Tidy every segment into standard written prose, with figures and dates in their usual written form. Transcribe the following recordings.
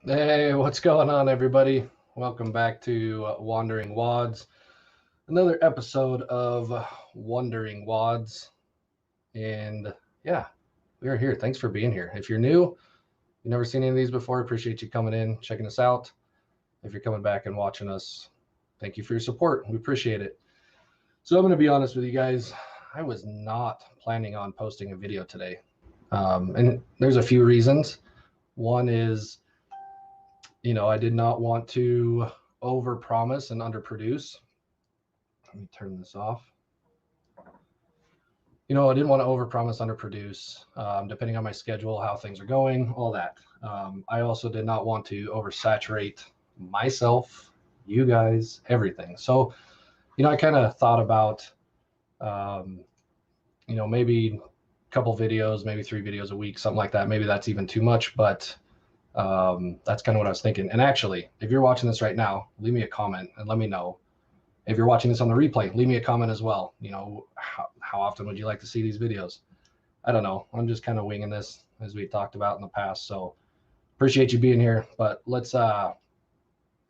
Hey, what's going on, everybody? Welcome back to Wandering Wads, another episode of Wandering Wads. And yeah, we are here. Thanks for being here. If you're new, you've never seen any of these before, appreciate you coming in, checking us out. If you're coming back and watching us, thank you for your support. We appreciate it. So I'm going to be honest with you guys. I was not planning on posting a video today. And there's a few reasons. One is, I did not want to overpromise and underproduce. Let me turn this off. I didn't want to overpromise, underproduce, depending on my schedule, how things are going, all that. I also did not want to oversaturate myself, you guys, everything. So, I kind of thought about, maybe a couple videos, maybe 3 videos a week, something like that. Maybe that's even too much, but that's kind of what I was thinking. And actually, if you're watching this right now, leave me a comment and let me know. If you're watching this on the replay, leave me a comment as well. How often would you like to see these videos? I don't know. I'm just kind of winging this as we talked about in the past. So appreciate you being here, but let's go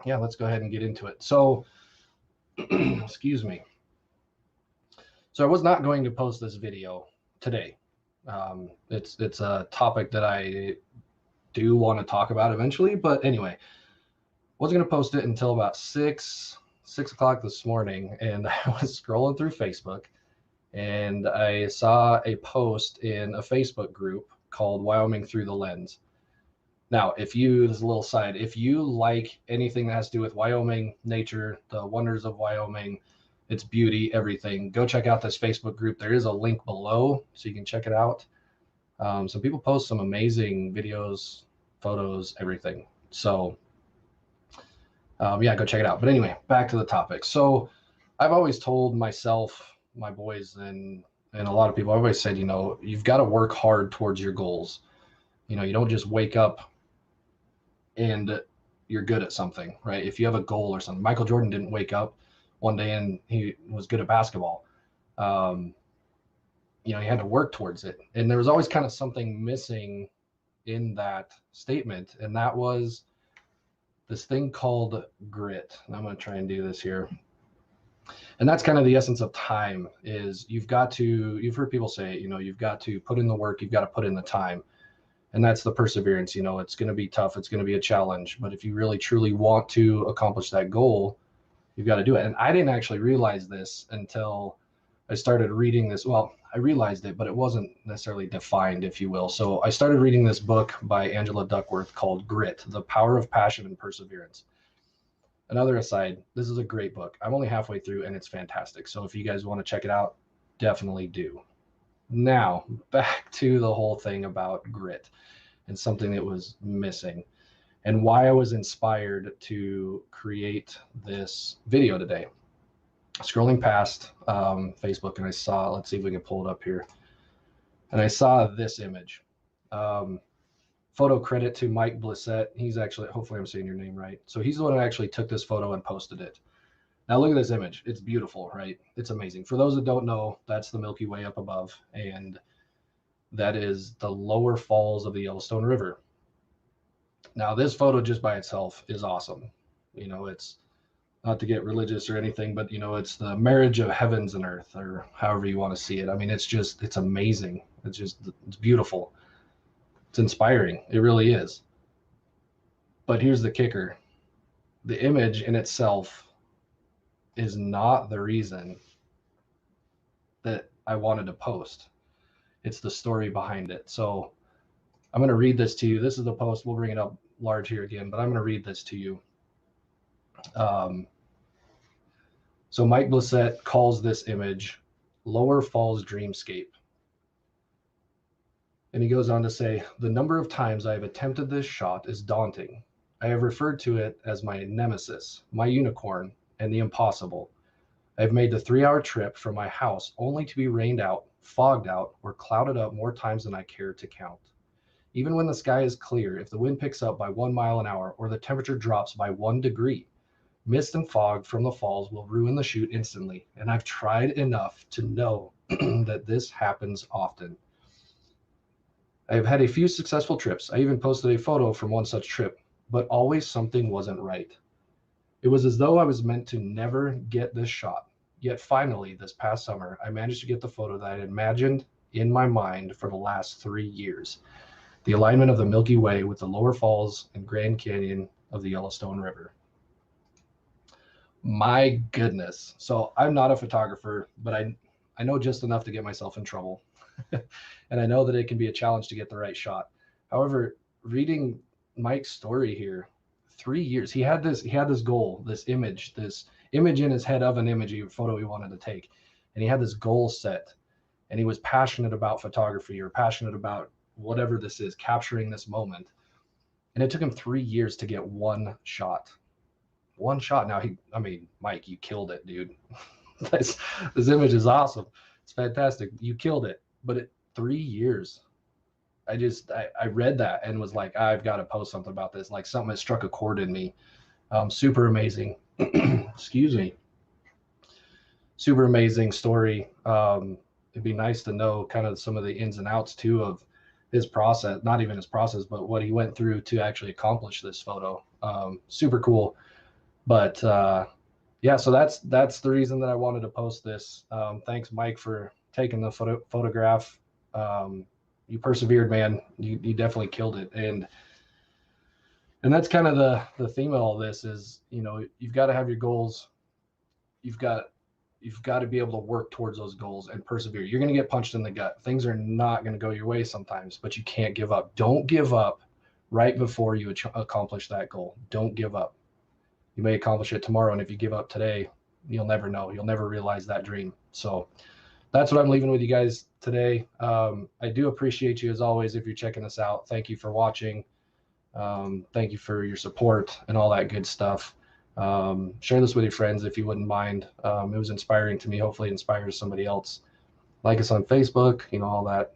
ahead and get into it. So, excuse me. So I was not going to post this video today. It's a topic that I do want to talk about eventually, but anyway, wasn't going to post it until about 6 o'clock this morning, and I was scrolling through Facebook and I saw a post in a Facebook group called Wyoming Through the Lens. Now, this is a little side, if you like anything that has to do with Wyoming, nature, the wonders of Wyoming, its beauty, everything, go check out this Facebook group. There is a link below so you can check it out. Some people post some amazing videos, photos, everything. So go check it out. But anyway, back to the topic. So I've always told myself, my boys, and a lot of people, I've always said, you've got to work hard towards your goals. You don't just wake up and you're good at something, right? If you have a goal or something. Michael Jordan didn't wake up one day and he was good at basketball. He had to work towards it. And there was always kind of something missing in that statement. And that was this thing called grit. And I'm going to try and do this here. And that's kind of the essence of time is you've heard people say, you've got to put in the work, you've got to put in the time. And that's the perseverance. It's going to be tough. It's going to be a challenge. But if you really, truly want to accomplish that goal, you've got to do it. And I didn't actually realize this until I started reading this. Well, I realized it, but it wasn't necessarily defined, if you will. So I started reading this book by Angela Duckworth called Grit, The Power of Passion and Perseverance. Another aside, this is a great book. I'm only halfway through and it's fantastic. So if you guys want to check it out, definitely do. Now, back to the whole thing about grit and something that was missing and why I was inspired to create this video today. Scrolling past Facebook and I saw, let's see if we can pull it up here. And I saw this image. Photo credit to Mike Blissett. He's actually, hopefully I'm saying your name right. So he's the one who actually took this photo and posted it. Now look at this image. It's beautiful, right? It's amazing. For those that don't know, that's the Milky Way up above. And that is the lower falls of the Yellowstone River. Now this photo just by itself is awesome. It's not to get religious or anything, but it's the marriage of heavens and earth, or however you want to see it. I mean, it's amazing. It's beautiful. It's inspiring. It really is. But here's the kicker. The image in itself is not the reason that I wanted to post. It's the story behind it. So I'm going to read this to you. This is the post. We'll bring it up large here again, but I'm going to read this to you. So Mike Blissett calls this image Lower Falls Dreamscape. And he goes on to say, the number of times I have attempted this shot is daunting. I have referred to it as my nemesis, my unicorn, and the impossible. I have made the 3-hour trip from my house only to be rained out, fogged out, or clouded up more times than I care to count. Even when the sky is clear, if the wind picks up by 1 mile an hour or the temperature drops by 1 degree, mist and fog from the falls will ruin the shoot instantly. And I've tried enough to know that this happens often. I have had a few successful trips. I even posted a photo from one such trip. but always something wasn't right. It was as though I was meant to never get this shot. Yet finally, this past summer, I managed to get the photo that I had imagined in my mind for the last 3 years. The alignment of the Milky Way with the lower falls and Grand Canyon of the Yellowstone River. My goodness. So I'm not a photographer, but I know just enough to get myself in trouble. And I know that it can be a challenge to get the right shot. However, reading Mike's story here, 3 years, he had this goal, this image in his head of an image, a photo he wanted to take. And he had this goal set, and he was passionate about photography or passionate about whatever this is, capturing this moment. And it took him 3 years to get one shot. One shot. Now, Mike, you killed it, dude. this image is awesome. It's fantastic. You killed it. But 3 years. I read that and was like, I've got to post something about this. Like something that struck a chord in me. Super amazing. Excuse me. Super amazing story. It'd be nice to know kind of some of the ins and outs too of his process, not even his process, but what he went through to actually accomplish this photo. Super cool. But yeah, so that's the reason that I wanted to post this. Thanks, Mike, for taking the photograph. You persevered, man. You definitely killed it. And that's kind of the theme of all this is, you know, you've got to have your goals. You've got to be able to work towards those goals and persevere. You're going to get punched in the gut. Things are not going to go your way sometimes, but you can't give up. Don't give up right before you accomplish that goal. Don't give up. You may accomplish it tomorrow, and if you give up today, you'll never know. You'll never realize that dream. So that's what I'm leaving with you guys today. I do appreciate you as always if you're checking this out. Thank you for watching. Thank you for your support and all that good stuff. Share this with your friends if you wouldn't mind. It was inspiring to me. Hopefully it inspires somebody else. Like us on Facebook, you know, all that.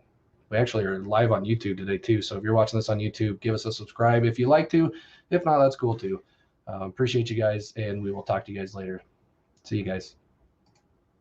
We actually are live on YouTube today too. So if you're watching this on YouTube, give us a subscribe if you like to. If not, that's cool too. Appreciate you guys, and we will talk to you guys later. See you guys.